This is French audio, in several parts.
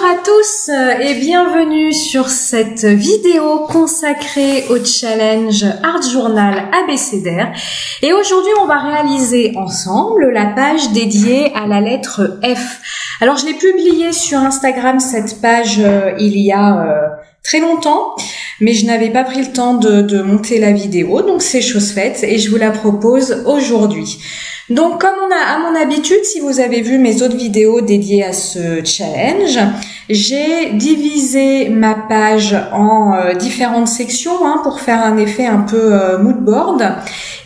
à tous et bienvenue sur cette vidéo consacrée au challenge Art Journal abécédaire. Et aujourd'hui, on va réaliser ensemble la page dédiée à la lettre F. Alors, je l'ai publiée sur Instagram, cette page, il y a très longtemps, mais je n'avais pas pris le temps de monter la vidéo, donc c'est chose faite et je vous la propose aujourd'hui. Donc comme à mon habitude, si vous avez vu mes autres vidéos dédiées à ce challenge, j'ai divisé ma page en différentes sections pour faire un effet un peu mood board,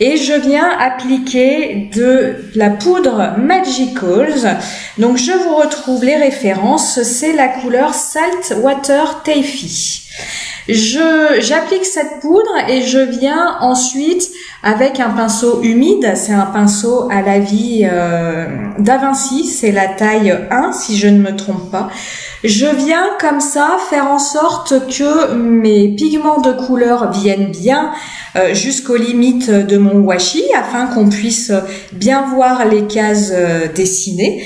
et je viens appliquer de la poudre Magicals. Donc je vous retrouve les références, c'est la couleur Salt Water Taffy. J'applique cette poudre et je viens ensuite avec un pinceau humide, c'est un pinceau à la vie Da Vinci, c'est la taille 1 si je ne me trompe pas. Je viens comme ça faire en sorte que mes pigments de couleur viennent bien jusqu'aux limites de mon washi afin qu'on puisse bien voir les cases dessinées.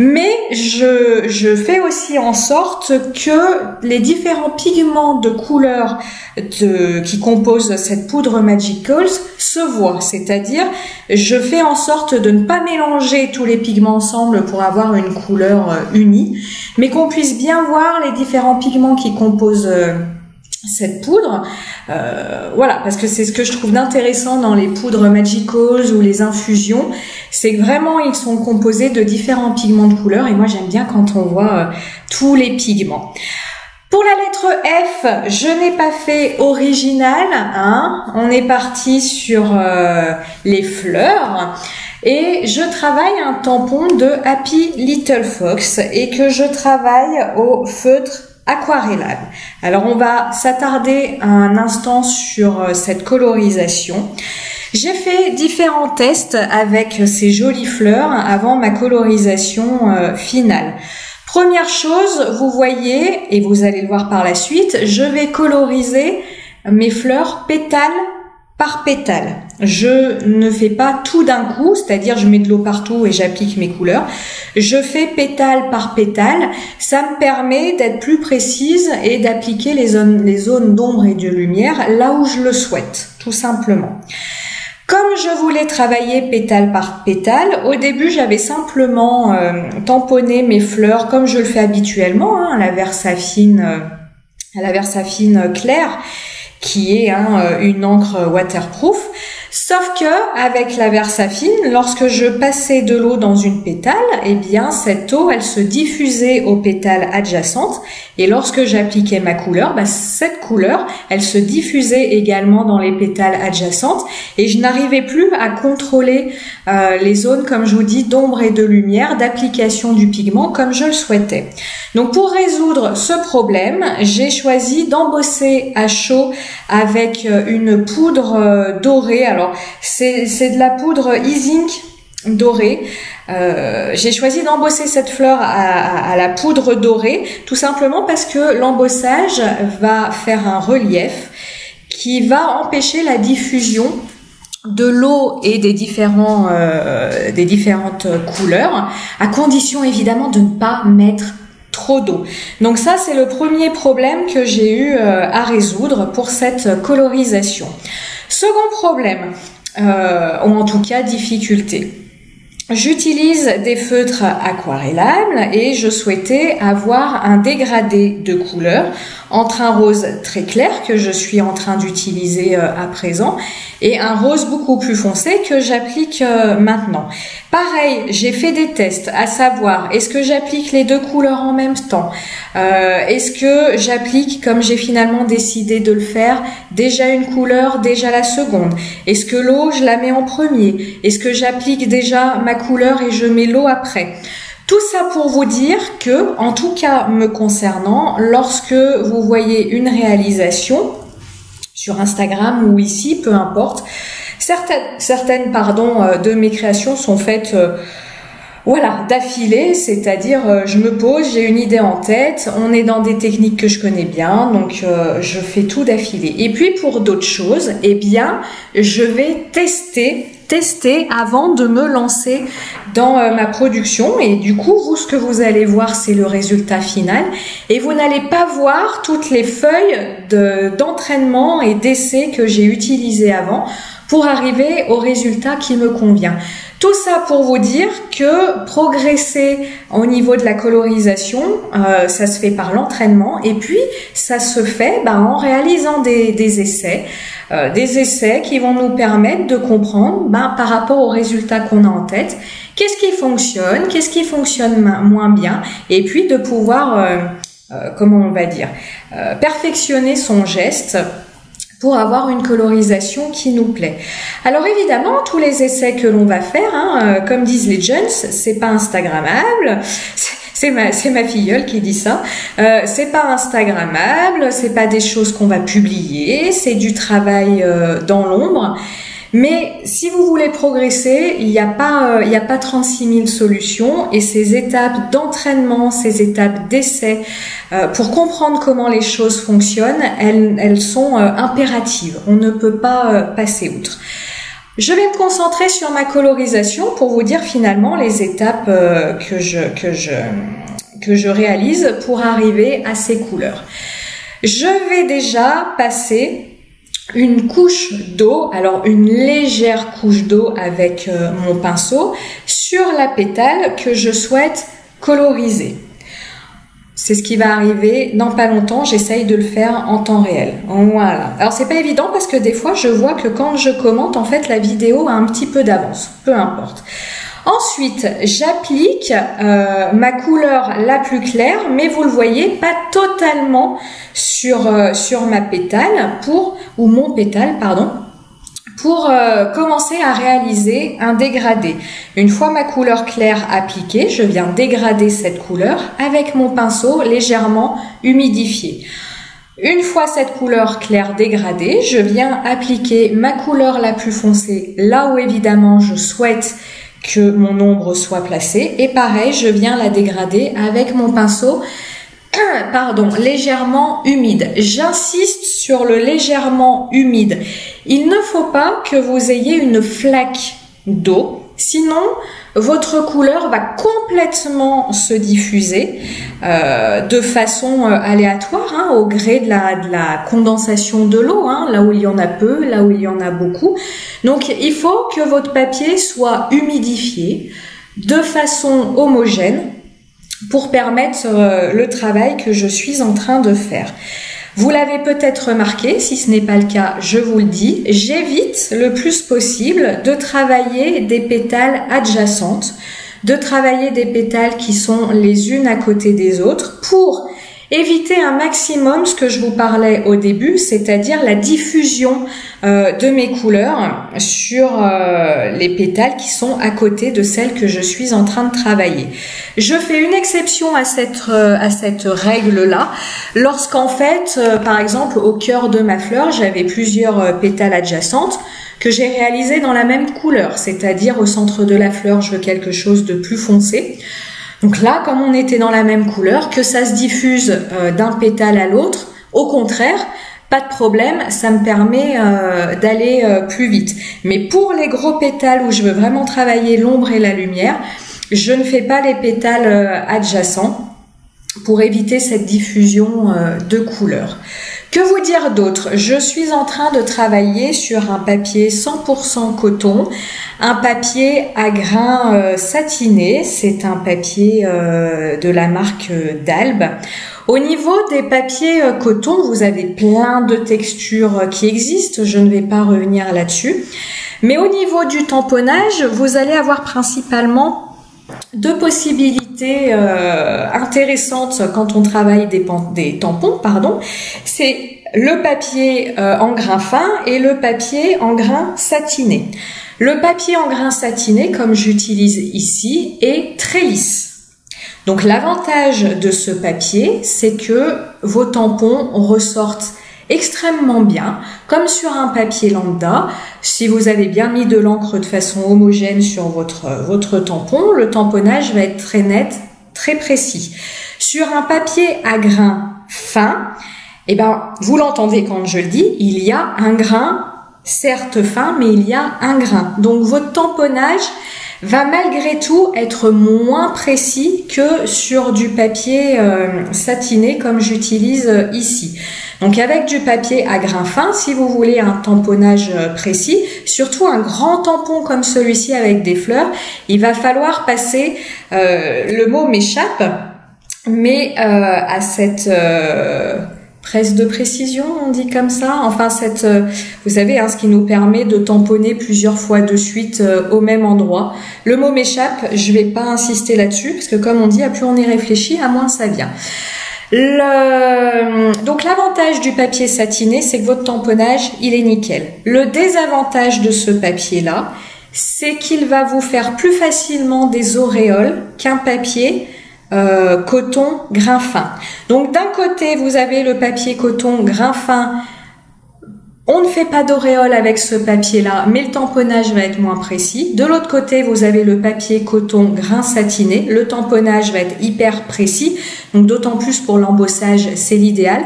Mais je fais aussi en sorte que les différents pigments de couleur qui composent cette poudre Magicals se voient. C'est-à-dire, je fais en sorte de ne pas mélanger tous les pigments ensemble pour avoir une couleur unie, mais qu'on puisse bien voir les différents pigments qui composent cette poudre, voilà, parce que c'est ce que je trouve d'intéressant dans les poudres Magicals ou les infusions, c'est que vraiment ils sont composés de différents pigments de couleur et moi j'aime bien quand on voit tous les pigments. Pour la lettre F, je n'ai pas fait original, on est parti sur les fleurs. Et je travaille un tampon de Happy Little Fox et que je travaille au feutre aquarellable. Alors on va s'attarder un instant sur cette colorisation. J'ai fait différents tests avec ces jolies fleurs avant ma colorisation finale. Première chose, vous voyez, et vous allez le voir par la suite, je vais coloriser mes fleurs pétale par pétale. Je ne fais pas tout d'un coup, c'est-à-dire je mets de l'eau partout et j'applique mes couleurs. Je fais pétale par pétale. Ça me permet d'être plus précise et d'appliquer les zones d'ombre et de lumière là où je le souhaite, tout simplement. Comme je voulais travailler pétale par pétale, au début j'avais simplement tamponné mes fleurs comme je le fais habituellement, à la Versafine claire, qui est une encre waterproof. Sauf que avec la Versafine, lorsque je passais de l'eau dans une pétale, eh bien cette eau, elle se diffusait aux pétales adjacentes, et lorsque j'appliquais ma couleur, cette couleur, elle se diffusait également dans les pétales adjacentes, et je n'arrivais plus à contrôler les zones, comme je vous dis, d'ombre et de lumière, d'application du pigment comme je le souhaitais. Donc pour résoudre ce problème, j'ai choisi d'embosser à chaud avec une poudre dorée. Alors c'est de la poudre E-Zinc dorée. J'ai choisi d'embosser cette fleur à la poudre dorée, tout simplement parce que l'embossage va faire un relief qui va empêcher la diffusion de l'eau et des différentes couleurs, à condition évidemment de ne pas mettre trop d'eau. Donc ça, c'est le premier problème que j'ai eu à résoudre pour cette colorisation. Second problème, ou en tout cas difficulté. J'utilise des feutres aquarellables et je souhaitais avoir un dégradé de couleur entre un rose très clair que je suis en train d'utiliser à présent et un rose beaucoup plus foncé que j'applique maintenant. Pareil, j'ai fait des tests à savoir, est-ce que j'applique les deux couleurs en même temps? Est-ce que j'applique, comme j'ai finalement décidé de le faire, déjà une couleur, déjà la seconde? Est-ce que l'eau, je la mets en premier? Est-ce que j'applique déjà ma couleur et je mets l'eau après? Tout ça pour vous dire que, en tout cas me concernant, lorsque vous voyez une réalisation sur Instagram ou ici, peu importe, certaines de mes créations sont faites d'affilée, c'est-à-dire je me pose, j'ai une idée en tête, on est dans des techniques que je connais bien, donc je fais tout d'affilée. Et puis pour d'autres choses, eh bien, je vais tester tester avant de me lancer dans ma production. Et du coup, vous, ce que vous allez voir, c'est le résultat final. Et vous n'allez pas voir toutes les feuilles d'entraînement et d'essais que j'ai utilisées avant pour arriver au résultat qui me convient. Tout ça pour vous dire que progresser au niveau de la colorisation, ça se fait par l'entraînement et puis ça se fait en réalisant des essais qui vont nous permettre de comprendre par rapport aux résultats qu'on a en tête, qu'est-ce qui fonctionne moins bien et puis de pouvoir, perfectionner son geste pour avoir une colorisation qui nous plaît. Alors évidemment, tous les essais que l'on va faire, comme disent les jeunes, c'est pas instagrammable. C'est ma filleule qui dit ça. C'est pas instagrammable, c'est pas des choses qu'on va publier, c'est du travail dans l'ombre. Mais si vous voulez progresser, il n'y a pas 36 000 solutions et ces étapes d'entraînement, ces étapes d'essai, pour comprendre comment les choses fonctionnent, elles sont impératives. On ne peut pas passer outre. Je vais me concentrer sur ma colorisation pour vous dire finalement les étapes que je réalise pour arriver à ces couleurs. Je vais déjà passer une couche d'eau, alors une légère couche d'eau avec mon pinceau sur la pétale que je souhaite coloriser. C'est ce qui va arriver dans pas longtemps, j'essaye de le faire en temps réel. Voilà. Alors c'est pas évident parce que des fois je vois que quand je commente, en fait la vidéo a un petit peu d'avance, peu importe. Ensuite, j'applique ma couleur la plus claire, mais vous le voyez, pas totalement sur ma pétale ou mon pétale, pardon, pour commencer à réaliser un dégradé. Une fois ma couleur claire appliquée, je viens dégrader cette couleur avec mon pinceau légèrement humidifié. Une fois cette couleur claire dégradée, je viens appliquer ma couleur la plus foncée là où évidemment je souhaite que mon ombre soit placée et pareil je viens la dégrader avec mon pinceau légèrement humide. J'insiste sur le légèrement humide. Il ne faut pas que vous ayez une flaque d'eau, sinon votre couleur va complètement se diffuser de façon aléatoire au gré de la condensation de l'eau, là où il y en a peu, là où il y en a beaucoup. Donc il faut que votre papier soit humidifié de façon homogène pour permettre le travail que je suis en train de faire. Vous l'avez peut-être remarqué, si ce n'est pas le cas, je vous le dis, j'évite le plus possible de travailler des pétales adjacentes, de travailler des pétales qui sont les unes à côté des autres pour éviter un maximum ce que je vous parlais au début, c'est-à-dire la diffusion de mes couleurs sur les pétales qui sont à côté de celles que je suis en train de travailler. Je fais une exception à cette règle-là, lorsqu'en fait, par exemple, au cœur de ma fleur, j'avais plusieurs pétales adjacentes que j'ai réalisées dans la même couleur, c'est-à-dire au centre de la fleur, je veux quelque chose de plus foncé. Donc là, comme on était dans la même couleur, que ça se diffuse d'un pétale à l'autre, au contraire, pas de problème, ça me permet d'aller plus vite. Mais pour les gros pétales où je veux vraiment travailler l'ombre et la lumière, je ne fais pas les pétales adjacents pour éviter cette diffusion de couleurs. Que vous dire d'autre? Je suis en train de travailler sur un papier 100% coton, un papier à grains satinés, c'est un papier de la marque d'Albe. Au niveau des papiers coton, vous avez plein de textures qui existent, je ne vais pas revenir là-dessus. Mais au niveau du tamponnage, vous allez avoir principalement deux possibilités intéressantes quand on travaille des tampons, c'est le papier en grain fin et le papier en grain satiné. Le papier en grain satiné, comme j'utilise ici, est très lisse. Donc l'avantage de ce papier, c'est que vos tampons ressortent extrêmement bien, comme sur un papier lambda. Si vous avez bien mis de l'encre de façon homogène sur votre tampon, le tamponnage va être très net, très précis. Sur un papier à grain fin, vous l'entendez quand je le dis, il y a un grain certes fin, mais il y a un grain. Donc votre tamponnage va malgré tout être moins précis que sur du papier satiné comme j'utilise ici. Donc avec du papier à grain fin, si vous voulez un tamponnage précis, surtout un grand tampon comme celui-ci avec des fleurs, il va falloir passer, le mot m'échappe, mais à cette presse de précision, on dit comme ça. Enfin, vous savez, ce qui nous permet de tamponner plusieurs fois de suite au même endroit. Le mot m'échappe, je vais pas insister là-dessus, parce que comme on dit, à plus on y réfléchit, à moins ça vient. Donc l'avantage du papier satiné, c'est que votre tamponnage, il est nickel. Le désavantage de ce papier-là, c'est qu'il va vous faire plus facilement des auréoles qu'un papier coton grain fin. Donc d'un côté, vous avez le papier coton grain fin. On ne fait pas d'auréole avec ce papier-là, mais le tamponnage va être moins précis. De l'autre côté, vous avez le papier coton grain satiné. Le tamponnage va être hyper précis, donc d'autant plus pour l'embossage, c'est l'idéal.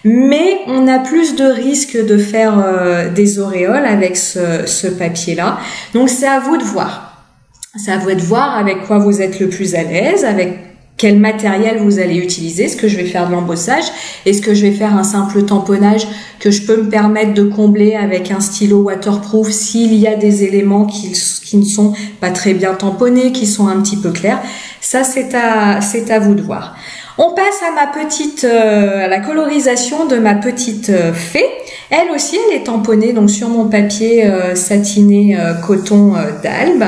Mais on a plus de risques de faire des auréoles avec ce papier-là. Donc c'est à vous de voir. C'est à vous de voir avec quoi vous êtes le plus à l'aise, avec quel matériel vous allez utiliser. Est-ce que je vais faire de l'embossage? Est-ce que je vais faire un simple tamponnage que je peux me permettre de combler avec un stylo waterproof s'il y a des éléments qui ne sont pas très bien tamponnés, qui sont un petit peu clairs? Ça, c'est à vous de voir. On passe à la colorisation de ma petite fée. Elle aussi, elle est tamponnée donc sur mon papier satiné coton d'Albe,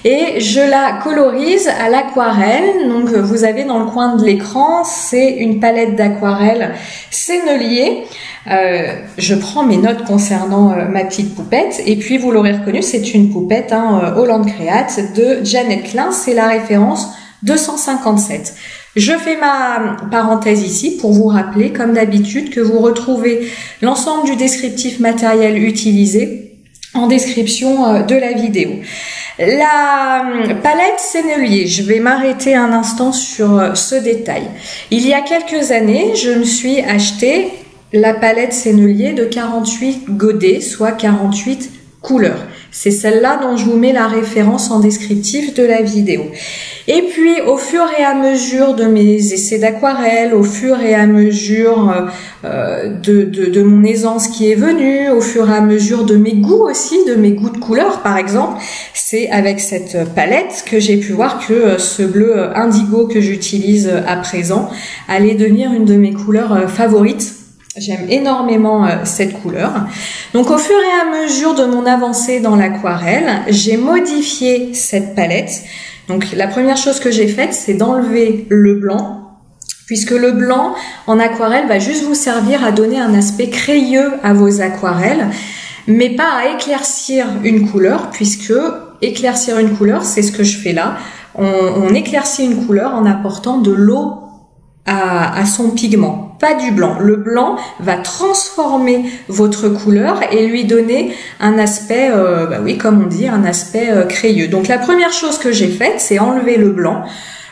et je la colorise à l'aquarelle. Donc vous avez dans le coin de l'écran, c'est une palette d'aquarelle Sennelier. Je prends mes notes concernant ma petite poupette, et puis vous l'aurez reconnu, c'est une poupette Holland Create de Janet Klein, c'est la référence 257. Je fais ma parenthèse ici pour vous rappeler, comme d'habitude, que vous retrouvez l'ensemble du descriptif matériel utilisé en description de la vidéo. La palette Sennelier, je vais m'arrêter un instant sur ce détail. Il y a quelques années, je me suis acheté la palette Sennelier de 48 godets, soit 48 couleurs. C'est celle-là dont je vous mets la référence en descriptif de la vidéo. Et puis, au fur et à mesure de mes essais d'aquarelle, au fur et à mesure de mon aisance qui est venue, au fur et à mesure de mes goûts aussi, de mes goûts de couleurs par exemple, c'est avec cette palette que j'ai pu voir que ce bleu indigo que j'utilise à présent allait devenir une de mes couleurs favorites. J'aime énormément cette couleur. Donc au fur et à mesure de mon avancée dans l'aquarelle, j'ai modifié cette palette. Donc la première chose que j'ai faite, c'est d'enlever le blanc, puisque le blanc en aquarelle va juste vous servir à donner un aspect crayeux à vos aquarelles, mais pas à éclaircir une couleur, puisque éclaircir une couleur, c'est ce que je fais là. On éclaircit une couleur en apportant de l'eau à son pigment, pas du blanc. Le blanc va transformer votre couleur et lui donner un aspect, oui, comme on dit, un aspect crayeux. Donc la première chose que j'ai faite, c'est enlever le blanc.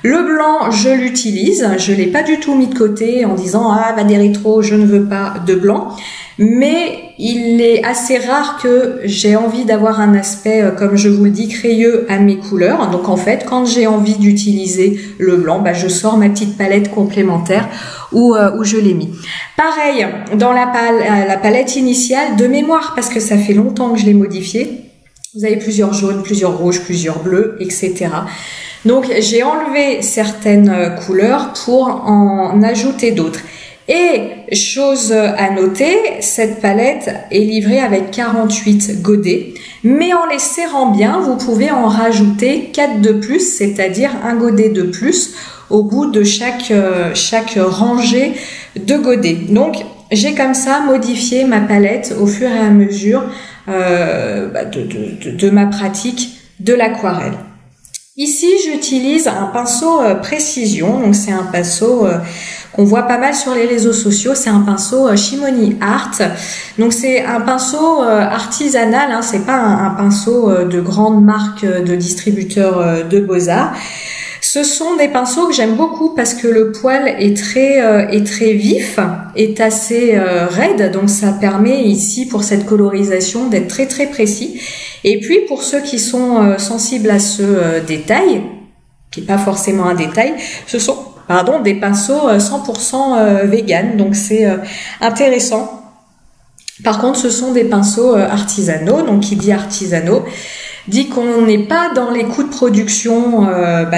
Le blanc, je l'utilise, je l'ai pas du tout mis de côté en disant « Ah, Valérie trop, je ne veux pas de blanc ». Mais il est assez rare que j'ai envie d'avoir un aspect, comme je vous le dis, crayeux à mes couleurs. Donc en fait, quand j'ai envie d'utiliser le blanc, je sors ma petite palette complémentaire où je l'ai mis. Pareil, dans la palette initiale, de mémoire, parce que ça fait longtemps que je l'ai modifiée, vous avez plusieurs jaunes, plusieurs rouges, plusieurs bleus, etc. Donc j'ai enlevé certaines couleurs pour en ajouter d'autres. Et chose à noter, cette palette est livrée avec 48 godets, mais en les serrant bien, vous pouvez en rajouter 4 de plus, c'est-à-dire un godet de plus au bout de chaque rangée de godets. Donc j'ai comme ça modifié ma palette au fur et à mesure de ma pratique de l'aquarelle. Ici, j'utilise un pinceau précision, donc c'est un pinceau qu'on voit pas mal sur les réseaux sociaux, c'est un pinceau Shimony Art. Donc c'est un pinceau artisanal, c'est pas un pinceau de grande marque de distributeur de Beaux-Arts. Ce sont des pinceaux que j'aime beaucoup parce que le poil est très vif, est assez raide, donc ça permet ici pour cette colorisation d'être très précis. Et puis pour ceux qui sont sensibles à ce détail, qui n'est pas forcément un détail, ce sont des pinceaux 100% vegan, donc c'est intéressant. Par contre, ce sont des pinceaux artisanaux, donc qui dit artisanaux, dit qu'on n'est pas dans les coûts de production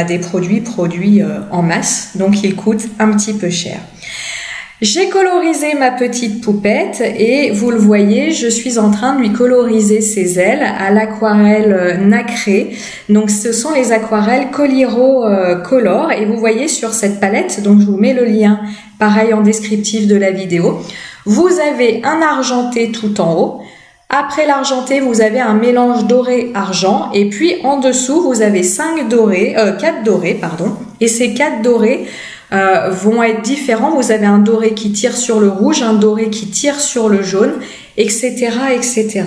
des produits en masse, donc ils coûtent un petit peu cher. J'ai colorisé ma petite poupette et vous le voyez, je suis en train de lui coloriser ses ailes à l'aquarelle nacrée. Donc ce sont les aquarelles Coliro Color et vous voyez sur cette palette, donc je vous mets le lien pareil en descriptif de la vidéo. Vous avez un argenté tout en haut. Après l'argenté, vous avez un mélange doré-argent et puis en dessous, vous avez 4 dorés, et ces 4 dorés vont être différents. Vous avez un doré qui tire sur le rouge, un doré qui tire sur le jaune, etc., etc.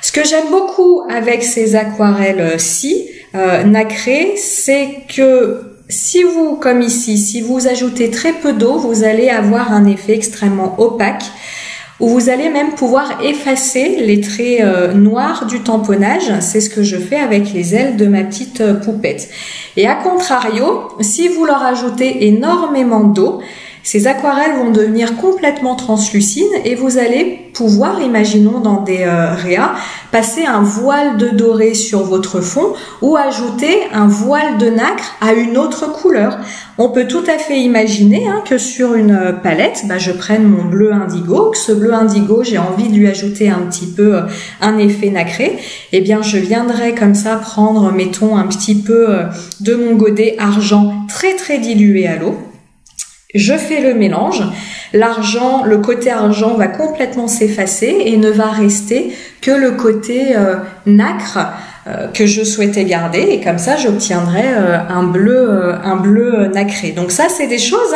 Ce que j'aime beaucoup avec ces aquarelles-ci, nacrées, c'est que si vous, comme ici, si vous ajoutez très peu d'eau, vous allez avoir un effet extrêmement opaque, où vous allez même pouvoir effacer les traits noirs du tamponnage. C'est ce que je fais avec les ailes de ma petite poupette. Et à contrario, si vous leur ajoutez énormément d'eau, ces aquarelles vont devenir complètement translucides et vous allez pouvoir, imaginons dans des réas, passer un voile de doré sur votre fond ou ajouter un voile de nacre à une autre couleur. On peut tout à fait imaginer que sur une palette, je prenne mon bleu indigo, que ce bleu indigo, j'ai envie de lui ajouter un petit peu un effet nacré. Eh bien, je viendrai comme ça prendre, mettons, un petit peu de mon godet argent très dilué à l'eau. Je fais le mélange, l'argent, le côté argent va complètement s'effacer et ne va rester que le côté nacre que je souhaitais garder et comme ça j'obtiendrai un bleu nacré. Donc ça c'est des choses,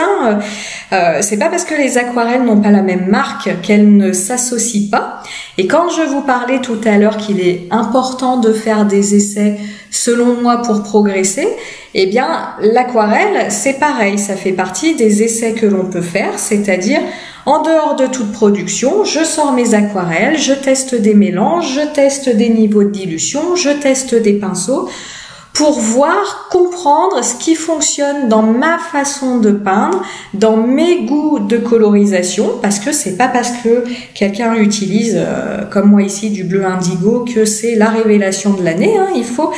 c'est pas parce que les aquarelles n'ont pas la même marque qu'elles ne s'associent pas. Et quand je vous parlais tout à l'heure qu'il est important de faire des essais selon moi pour progresser, eh bien l'aquarelle c'est pareil, ça fait partie des essais que l'on peut faire, c'est-à-dire en dehors de toute production, je sors mes aquarelles, je teste des mélanges, je teste des niveaux de dilution, je teste des pinceaux pour voir, comprendre ce qui fonctionne dans ma façon de peindre, dans mes goûts de colorisation, parce que c'est pas parce que quelqu'un utilise, comme moi ici, du bleu indigo, que c'est la révélation de l'année. Il faut,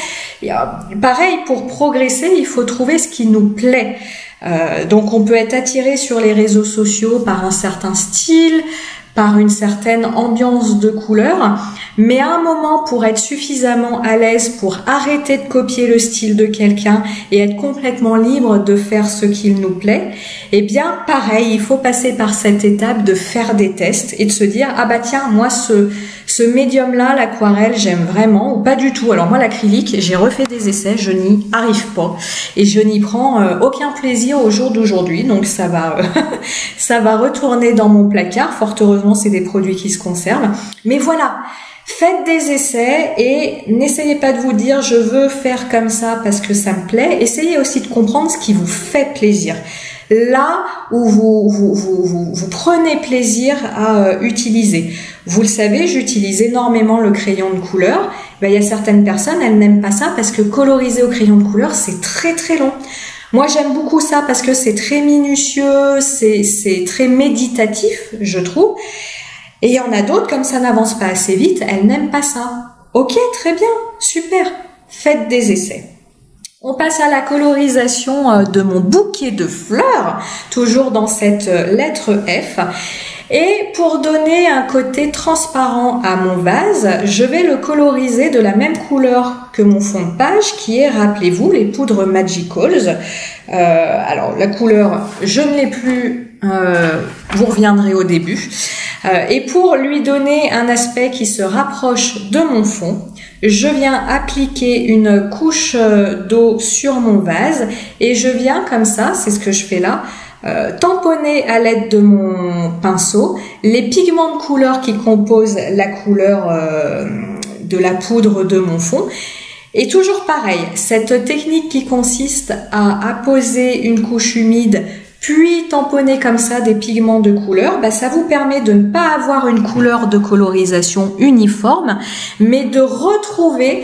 pareil, pour progresser, il faut trouver ce qui nous plaît. Donc on peut être attiré sur les réseaux sociaux par un certain style, par une certaine ambiance de couleur, mais à un moment pour être suffisamment à l'aise pour arrêter de copier le style de quelqu'un et être complètement libre de faire ce qu'il nous plaît, eh bien pareil, il faut passer par cette étape de faire des tests et de se dire ah bah tiens moi ce médium là, l'aquarelle j'aime vraiment ou pas du tout. Alors moi l'acrylique j'ai refait des essais, je n'y arrive pas et je n'y prends aucun plaisir au jour d'aujourd'hui, donc ça va ça va retourner dans mon placard. Fort heureusement c'est des produits qui se conservent, mais voilà, faites des essais et n'essayez pas de vous dire je veux faire comme ça parce que ça me plaît. Essayez aussi de comprendre ce qui vous fait plaisir. Là où vous prenez plaisir à utiliser. Vous le savez, j'utilise énormément le crayon de couleur. Il y a certaines personnes, elles n'aiment pas ça parce que coloriser au crayon de couleur, c'est très long. Moi, j'aime beaucoup ça parce que c'est très minutieux, c'est très méditatif, je trouve. Et il y en a d'autres, comme ça n'avance pas assez vite, elles n'aiment pas ça. Ok, très bien, super, faites des essais. On passe à la colorisation de mon bouquet de fleurs, toujours dans cette lettre F. Et pour donner un côté transparent à mon vase, je vais le coloriser de la même couleur que mon fond de page, qui est, rappelez-vous, les poudres Magicals. Alors, la couleur, je ne l'ai plus, vous reviendrez au début. Et pour lui donner un aspect qui se rapproche de mon fond, je viens appliquer une couche d'eau sur mon vase et je viens comme ça, c'est ce que je fais là, tamponner à l'aide de mon pinceau les pigments de couleur qui composent la couleur de la poudre de mon fond. Et toujours pareil, cette technique qui consiste à apposer une couche humide puis tamponner comme ça des pigments de couleur, ça vous permet de ne pas avoir une couleur de colorisation uniforme, mais de retrouver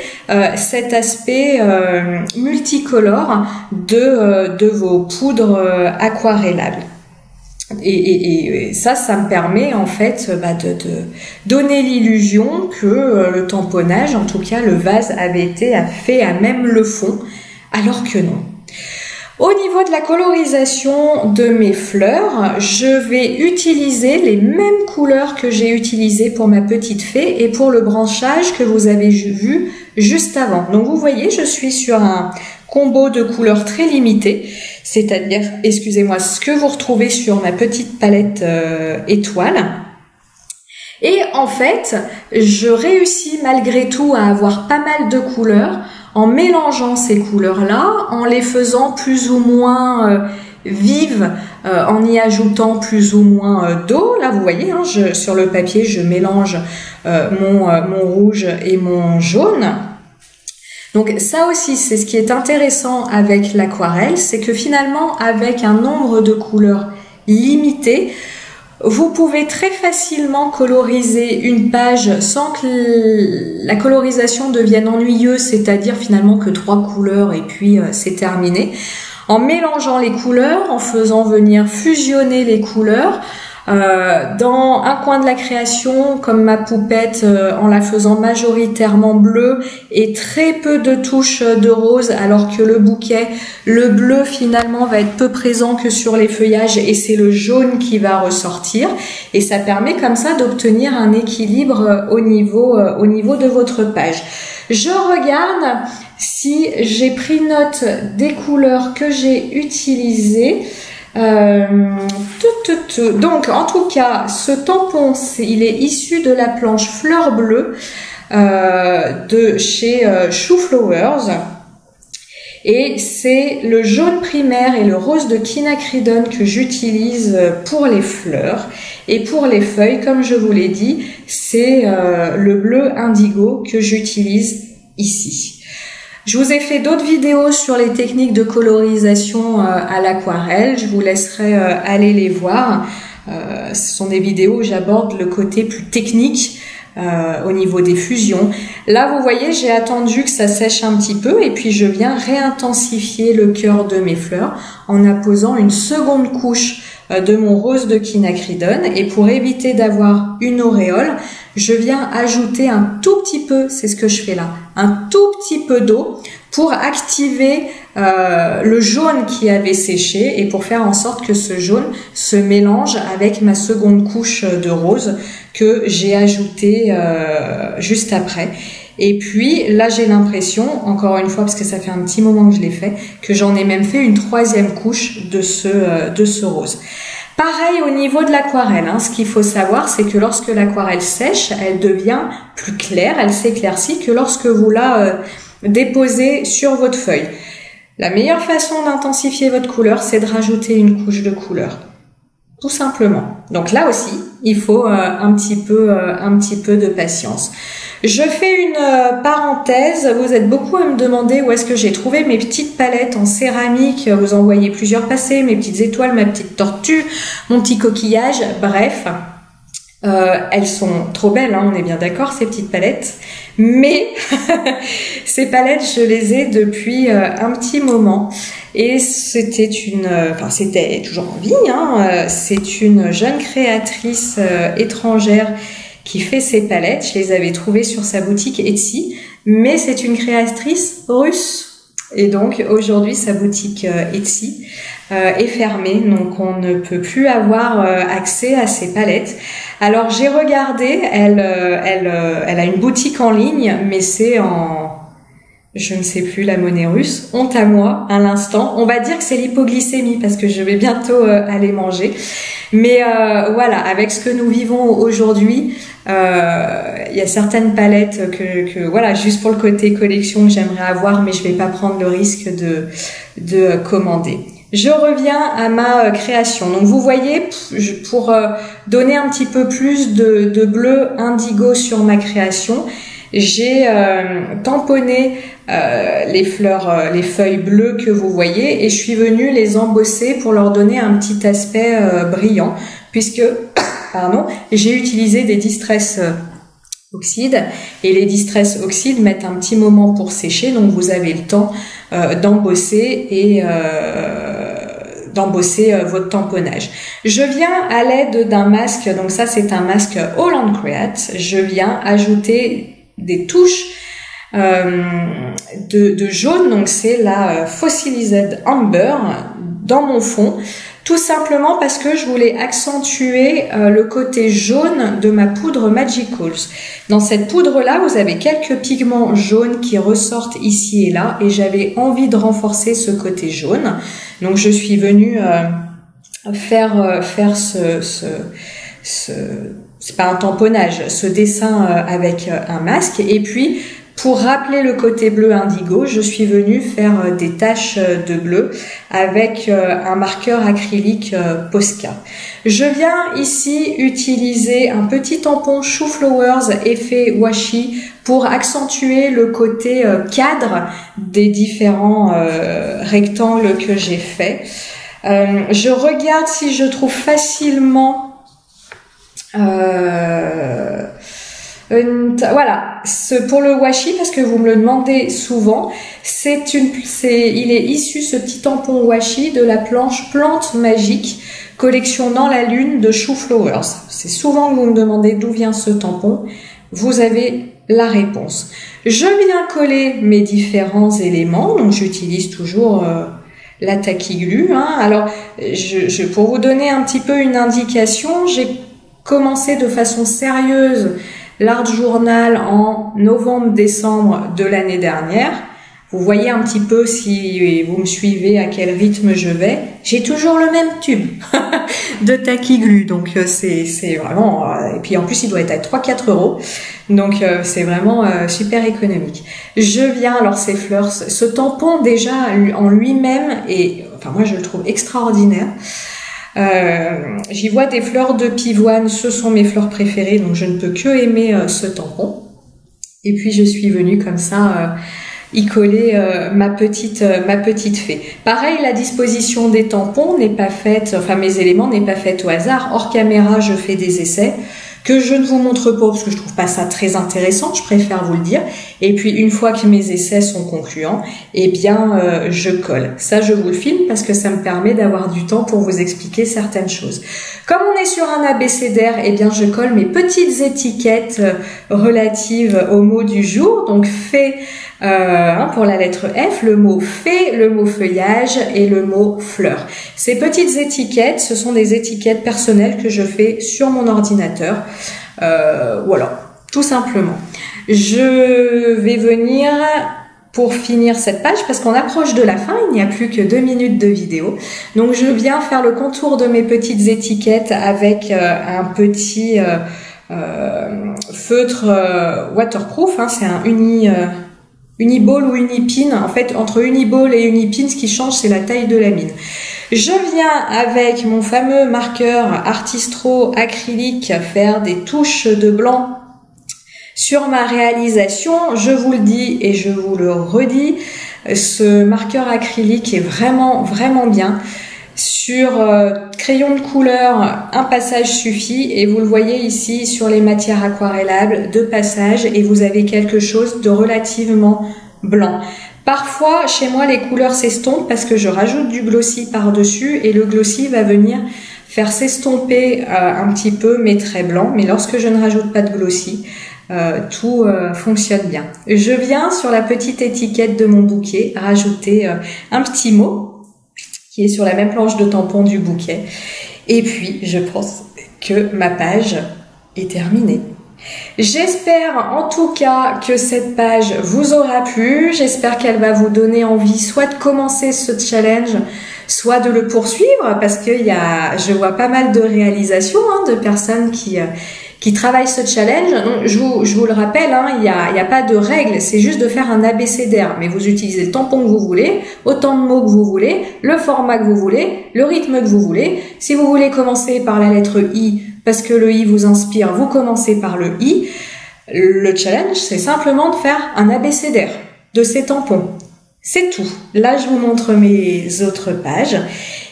cet aspect multicolore de vos poudres aquarellables. Et ça me permet en fait de donner l'illusion que le tamponnage, en tout cas le vase, avait été fait à même le fond, alors que non. Au niveau de la colorisation de mes fleurs, je vais utiliser les mêmes couleurs que j'ai utilisées pour ma petite fée et pour le branchage que vous avez vu juste avant. Donc vous voyez, je suis sur un combo de couleurs très limité, c'est-à-dire, excusez-moi, ce que vous retrouvez sur ma petite palette étoile. Et en fait, je réussis malgré tout à avoir pas mal de couleurs en mélangeant ces couleurs-là, en les faisant plus ou moins vives, en y ajoutant plus ou moins d'eau. Là, vous voyez, hein, sur le papier, je mélange mon rouge et mon jaune. Donc ça aussi, c'est ce qui est intéressant avec l'aquarelle, c'est que finalement, avec un nombre de couleurs limité, vous pouvez très facilement coloriser une page sans que la colorisation devienne ennuyeuse, c'est-à-dire finalement que 3 couleurs et puis c'est terminé. En mélangeant les couleurs, en faisant venir fusionner les couleurs, dans un coin de la création, comme ma poupette, en la faisant majoritairement bleue et très peu de touches de rose, alors que le bouquet, le bleu finalement va être peu présent que sur les feuillages et c'est le jaune qui va ressortir, et ça permet comme ça d'obtenir un équilibre au niveau de votre page. Je regarde si j'ai pris note des couleurs que j'ai utilisées. Donc en tout cas, ce tampon, il est issu de la planche Fleur Bleue de chez Chou Flowers, et c'est le jaune primaire et le rose de quinacridone que j'utilise pour les fleurs, et pour les feuilles, comme je vous l'ai dit, c'est le bleu indigo que j'utilise ici. Je vous ai fait d'autres vidéos sur les techniques de colorisation à l'aquarelle, je vous laisserai aller les voir. Ce sont des vidéos où j'aborde le côté plus technique au niveau des fusions. Là, vous voyez, j'ai attendu que ça sèche un petit peu et puis je viens réintensifier le cœur de mes fleurs en apposant une seconde couche de mon rose de quinacridone, et pour éviter d'avoir une auréole, je viens ajouter un tout petit peu, c'est ce que je fais là, un tout petit peu d'eau pour activer le jaune qui avait séché et pour faire en sorte que ce jaune se mélange avec ma seconde couche de rose que j'ai ajoutée juste après. Et puis là, j'ai l'impression, encore une fois, parce que ça fait un petit moment que je l'ai fait, que j'en ai même fait une 3e couche de ce rose. Pareil au niveau de l'aquarelle, hein, ce qu'il faut savoir, c'est que lorsque l'aquarelle sèche, elle devient plus claire, elle s'éclaircit que lorsque vous la déposez sur votre feuille. La meilleure façon d'intensifier votre couleur, c'est de rajouter une couche de couleur. Tout simplement. Donc là aussi, il faut un petit peu de patience. Je fais une parenthèse, vous êtes beaucoup à me demander où est-ce que j'ai trouvé mes petites palettes en céramique, vous en voyez plusieurs passer, mes petites étoiles, ma petite tortue, mon petit coquillage, bref. Elles sont trop belles, hein, on est bien d'accord, ces petites palettes, mais ces palettes, je les ai depuis un petit moment, et c'était toujours en vie, hein, c'est une jeune créatrice étrangère qui fait ces palettes. Je les avais trouvées sur sa boutique Etsy, mais c'est une créatrice russe, et donc aujourd'hui sa boutique Etsy est fermée, donc on ne peut plus avoir accès à ces palettes. Alors j'ai regardé, elle a une boutique en ligne, mais c'est en, je ne sais plus la monnaie russe, honte à moi à l'instant. On va dire que c'est l'hypoglycémie parce que je vais bientôt aller manger. Mais voilà, avec ce que nous vivons aujourd'hui, il y a certaines palettes que voilà, juste pour le côté collection que j'aimerais avoir, mais je vais pas prendre le risque de commander. Je reviens à ma création. Donc vous voyez, pour donner un petit peu plus de bleu indigo sur ma création, j'ai tamponné les feuilles bleues que vous voyez et je suis venue les embosser pour leur donner un petit aspect brillant puisque pardon, j'ai utilisé des Distress Oxide et les Distress Oxide mettent un petit moment pour sécher, donc vous avez le temps d'embosser et d'embosser votre tamponnage. Je viens à l'aide d'un masque, donc ça c'est un masque Holland Create, je viens ajouter des touches de jaune, donc c'est la Fossilized Amber dans mon fond. Tout simplement parce que je voulais accentuer le côté jaune de ma poudre Magicals. Dans cette poudre-là, vous avez quelques pigments jaunes qui ressortent ici et là et j'avais envie de renforcer ce côté jaune. Donc je suis venue faire c'est pas un tamponnage, ce dessin avec un masque et puis pour rappeler le côté bleu indigo, je suis venue faire des taches de bleu avec un marqueur acrylique Posca. Je viens ici utiliser un petit tampon Shoe Flowers effet washi pour accentuer le côté cadre des différents rectangles que j'ai fait. Je regarde si je trouve facilement voilà, pour le washi, parce que vous me le demandez souvent, il est issu ce petit tampon washi de la planche Plante Magique, collection dans la lune de Shoe Flowers. C'est souvent que vous me demandez d'où vient ce tampon, vous avez la réponse. Je viens coller mes différents éléments, donc j'utilise toujours la Tacky Glue. Alors, pour vous donner un petit peu une indication, j'ai commencé de façon sérieuse l'Art Journal en novembre-décembre de l'année dernière. Vous voyez un petit peu, si vous me suivez, à quel rythme je vais. J'ai toujours le même tube de Tacky Glue, donc c'est vraiment... et puis en plus, il doit être à 3-4 €, donc c'est vraiment super économique. Je viens, alors ces fleurs, ce tampon déjà en lui-même, et enfin moi je le trouve extraordinaire. J'y vois des fleurs de pivoine, ce sont mes fleurs préférées, donc je ne peux que aimer ce tampon. Et puis je suis venue comme ça y coller ma petite fée. Pareil, la disposition des tampons n'est pas faite, enfin mes éléments n'est pas faite au hasard. Hors caméra, je fais des essais que je ne vous montre pas parce que je trouve pas ça très intéressant, je préfère vous le dire. Et puis une fois que mes essais sont concluants, eh bien je colle. Ça je vous le filme parce que ça me permet d'avoir du temps pour vous expliquer certaines choses. Comme on est sur un abécédaire, eh bien je colle mes petites étiquettes relatives au mot du jour. Donc fée pour la lettre F, le mot fée, le mot feuillage et le mot fleur. Ces petites étiquettes, ce sont des étiquettes personnelles que je fais sur mon ordinateur. Voilà, tout simplement. Je vais venir pour finir cette page parce qu'on approche de la fin, il n'y a plus que 2 minutes de vidéo. Donc je viens faire le contour de mes petites étiquettes avec un petit feutre waterproof, c'est un Uniball ou Unipin. En fait, entre Uniball et Unipin, ce qui change, c'est la taille de la mine. Je viens avec mon fameux marqueur Artistro acrylique faire des touches de blanc sur ma réalisation. Je vous le dis et je vous le redis, ce marqueur acrylique est vraiment, vraiment bien. Sur crayon de couleur, un passage suffit et vous le voyez ici sur les matières aquarellables, 2 passages et vous avez quelque chose de relativement blanc. Parfois, chez moi, les couleurs s'estompent parce que je rajoute du glossy par-dessus et le glossy va venir faire s'estomper un petit peu mes traits blancs. Mais lorsque je ne rajoute pas de glossy, tout fonctionne bien. Je viens sur la petite étiquette de mon bouquet rajouter un petit mot qui est sur la même planche de tampon du bouquet. Et puis, je pense que ma page est terminée. J'espère en tout cas que cette page vous aura plu. J'espère qu'elle va vous donner envie soit de commencer ce challenge, soit de le poursuivre parce que je vois pas mal de réalisations de personnes qui travaillent ce challenge. Donc, je vous le rappelle, il y a pas de règle, c'est juste de faire un abécédaire. Mais vous utilisez le tampon que vous voulez, autant de mots que vous voulez, le format que vous voulez, le rythme que vous voulez. Si vous voulez commencer par la lettre I, parce que le I vous inspire, vous commencez par le I. Le challenge, c'est simplement de faire un abécédaire de ces tampons. C'est tout. Là, je vous montre mes autres pages.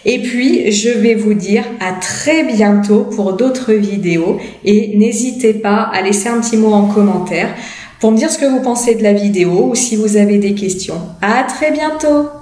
Et puis, je vais vous dire à très bientôt pour d'autres vidéos. Et n'hésitez pas à laisser un petit mot en commentaire pour me dire ce que vous pensez de la vidéo ou si vous avez des questions. À très bientôt!